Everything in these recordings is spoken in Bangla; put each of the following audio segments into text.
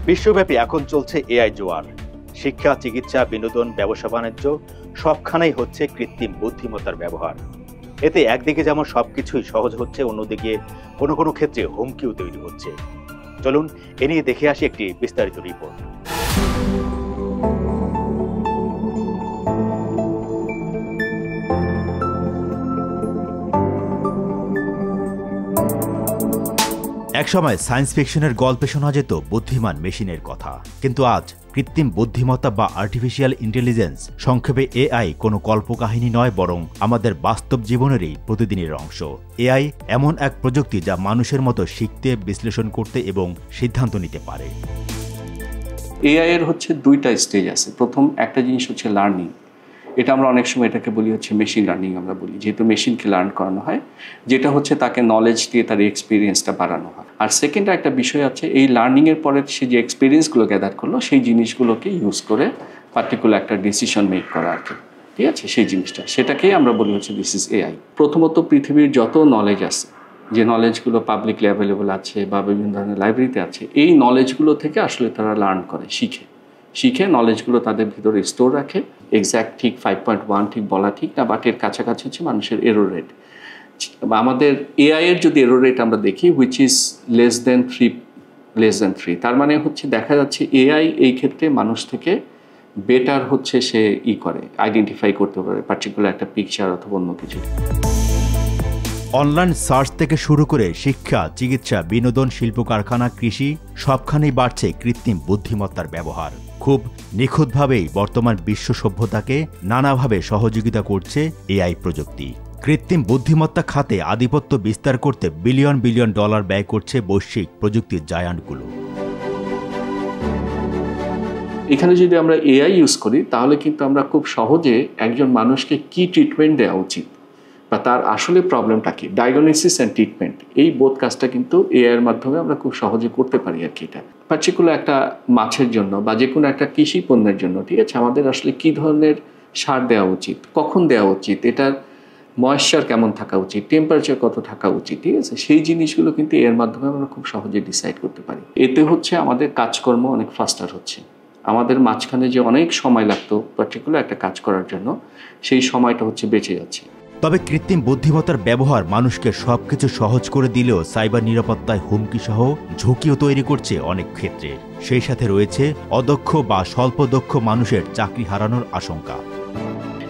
বিশ্বব্যাপী এখন চলছে এআই জোয়ার। শিক্ষা, চিকিৎসা, বিনোদন, ব্যবসা বাণিজ্য সবখানেই হচ্ছে কৃত্রিম বুদ্ধিমত্তার ব্যবহার। এতে একদিকে যেমন সবকিছুই সহজ হচ্ছে, অন্যদিকে কোনো কোনো ক্ষেত্রে হুমকিও তৈরি হচ্ছে। চলুন এ নিয়ে দেখে আসি একটি বিস্তারিত রিপোর্ট। একসময় সায়েন্স ফিকশনের গল্পে শোনা যেত বুদ্ধিমান মেশিনের কথা, কিন্তু আজ কৃত্রিম বুদ্ধিমত্তা বা আর্টিফিশিয়াল ইন্টেলিজেন্স, সংক্ষেপে এআই, কোনো কল্পকাহিনী নয়, বরং আমাদের বাস্তব জীবনেরই প্রতিদিনের অংশ। এআই এমন এক প্রযুক্তি যা মানুষের মতো শিখতে, বিশ্লেষণ করতে এবং সিদ্ধান্ত নিতে পারে। এআই এর হচ্ছে দুইটা স্টেজ আছে। প্রথম একটা জিনিস হচ্ছে লার্নিং। এটা আমরা অনেক সময় এটাকে বলি হচ্ছে মেশিন লার্নিং। আমরা বলি যেহেতু মেশিনকে লার্ন করানো হয়, যেটা হচ্ছে তাকে নলেজ দিয়ে তার এক্সপিরিয়েন্সটা বাড়ানো হয়। আর সেকেন্ড একটা বিষয় আছে, এই লার্নিংয়ের পরে সে যে এক্সপিরিয়েন্সগুলো গ্যাদার করলো সেই জিনিসগুলোকে ইউজ করে পার্টিকুলার একটা ডিসিশন মেক করা আর কি, ঠিক আছে, সেই জিনিসটা, সেটাকেই আমরা বলি হচ্ছে দিস ইজ এআই। প্রথমত পৃথিবীর যত নলেজ আছে, যে নলেজগুলো পাবলিকলি অ্যাভেলেবল আছে বা বিভিন্ন ধরনের লাইব্রেরিতে আছে, এই নলেজগুলো থেকে আসলে তারা লার্ন করে, শিখে নলেজগুলো তাদের ভিতরে স্টোর রাখে। এক্স্যাক্ট ঠিক 5.1 ঠিক বলা ঠিক না, বাট এর কাছাকাছি হচ্ছে মানুষের এরর রেট। আমাদের এআই এর যদি এরর রেট আমরা দেখি, হুইচ ইজ লেস দেন 3, তার মানে হচ্ছে দেখা যাচ্ছে এআই এই ক্ষেত্রে মানুষ থেকে বেটার হচ্ছে সে করে, আইডেন্টিফাই করতে পারে পার্টিকুলার একটা পিকচার অথবা অন্য কিছু। অনলাইন সার্চ থেকে শুরু করে শিক্ষা, চিকিৎসা, বিনোদন, শিল্প কারখানা, কৃষি, সবখানেই বাড়ছে কৃত্রিম বুদ্ধিমত্তার ব্যবহার। খুব নিখুঁতভাবেই বর্তমান বিশ্ব সভ্যতাকে নানাভাবে সহযোগিতা করছে এআই প্রযুক্তি। কৃত্রিম বুদ্ধিমত্তা খাতে আধিপত্য বিস্তার করতে বিলিয়ন বিলিয়ন ডলার ব্যয় করছে বৈশ্বিক প্রযুক্তির জায়ান্টগুলো। এখানে যদি আমরা এআই ইউজ করি, তাহলে কিন্তু আমরা খুব সহজে একজন মানুষকে কি ট্রিটমেন্ট দেওয়া উচিত বা তার আসলে প্রবলেমটা কি, ডায়াগনোসিস অ্যান্ড ট্রিটমেন্ট, এই বোধ কাজটা কিন্তু এআই এর মাধ্যমে আমরা খুব সহজে করতে পারি আর কি। এটা পার্টিকুলার একটা মাছের জন্য বা যে কোনো একটা কৃষি পণ্যের জন্য, ঠিক আছে, আমাদের আসলে কি ধরনের সার দেওয়া উচিত, কখন দেওয়া উচিত, এটার ময়েশ্চার কেমন থাকা উচিত, টেম্পারেচার কত থাকা উচিত, ঠিক আছে, সেই জিনিসগুলো কিন্তু এর মাধ্যমে আমরা খুব সহজে ডিসাইড করতে পারি। এতে হচ্ছে আমাদের কাজকর্ম অনেক ফাস্টার হচ্ছে। আমাদের মাঝখানে যে অনেক সময় লাগতো পার্টিকুলার একটা কাজ করার জন্য, সেই সময়টা হচ্ছে বেঁচে যাচ্ছে। তবে কৃত্রিম বুদ্ধিমত্তার ব্যবহার মানুষকে সবকিছু সহজ করে দিলেও সাইবার নিরাপত্তায় হুমকি সহ ঝুঁকিও তৈরি করছে অনেক ক্ষেত্রে। সেই সাথে রয়েছে অদক্ষ বা স্বল্প দক্ষ মানুষের চাকরি হারানোর আশঙ্কা।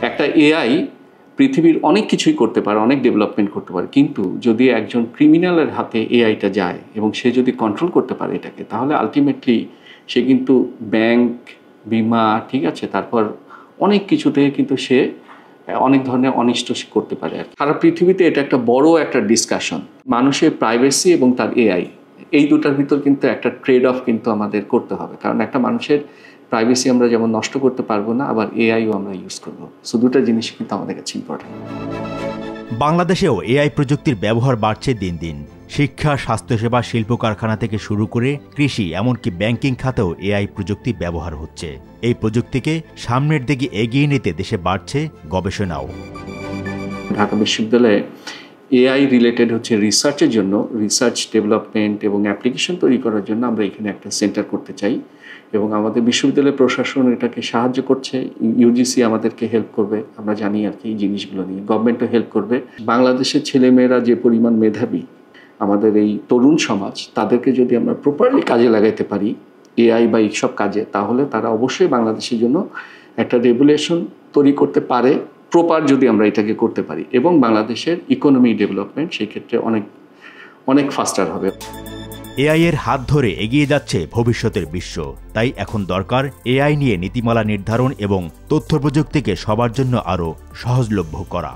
একটা এআই পৃথিবীর অনেক কিছুই করতে পারে, অনেক ডেভেলপমেন্ট করতে পারে, কিন্তু যদি একজন ক্রিমিনালের হাতে এআইটা যায় এবং সে যদি কন্ট্রোল করতে পারে এটাকে, তাহলে আলটিমেটলি সে কিন্তু ব্যাংক, বিমা, ঠিক আছে, তারপর অনেক কিছু থেকে কিন্তু সে অনেক ধরনের অনিষ্ট করতে পারে। সারা পৃথিবীতে এটা একটা বড় একটা ডিসকাশন, মানুষের প্রাইভেসি এবং তার এআই, এই দুটার ভিতর কিন্তু একটা ট্রেড অফ কিন্তু আমাদের করতে হবে। কারণ একটা মানুষের প্রাইভেসি আমরা যেমন নষ্ট করতে পারবো না, আবার এআইও আমরা ইউজ করবো। সো দুটা জিনিস কিন্তু আমাদের কাছে ইম্পর্টেন্ট। বাংলাদেশেও এআই প্রযুক্তির ব্যবহার বাড়ছে দিন দিন। শিক্ষা, স্বাস্থ্যসেবা, শিল্প কারখানা থেকে শুরু করে কৃষি, এমনকি ব্যাংকিং খাতেও এআই প্রযুক্তি ব্যবহার হচ্ছে। এই প্রযুক্তিকে সামনের দিকে এগিয়ে নিতে দেশে বাড়ছে গবেষণাও। ঢাকা বিশ্ববিদ্যালয়ে এআই রিলেটেড হচ্ছে রিসার্চের জন্য, রিসার্চ ডেভেলপমেন্ট এবং অ্যাপ্লিকেশন তৈরি করার জন্য আমরা এখানে একটা সেন্টার করতে চাই এবং আমাদের বিশ্ববিদ্যালয় প্রশাসন এটাকে সাহায্য করছে। ইউজিসি আমাদেরকে হেল্প করবে, আমরা জানি আর কি এই জিনিসগুলো নিয়ে। গভর্নমেন্টও হেল্প করবে। বাংলাদেশের ছেলেমেয়েরা যে পরিমাণ মেধাবী, আমাদের এই তরুণ সমাজ, তাদেরকে যদি আমরা প্রপারলি কাজে লাগাইতে পারি এআই বা এইসব কাজে, তাহলে তারা অবশ্যই বাংলাদেশের জন্য একটা রেগুলেশন তৈরি করতে পারে, প্রপার যদি আমরা এটাকে করতে পারি, এবং বাংলাদেশের ইকোনমি ডেভেলপমেন্ট সেই ক্ষেত্রে অনেক অনেক ফাস্টার হবে। এআই এর হাত ধরে এগিয়ে যাচ্ছে ভবিষ্যতের বিশ্ব। তাই এখন দরকার এআই নিয়ে নীতিমালা নির্ধারণ এবং তথ্য প্রযুক্তিকে সবার জন্য আরও সহজলভ্য করা।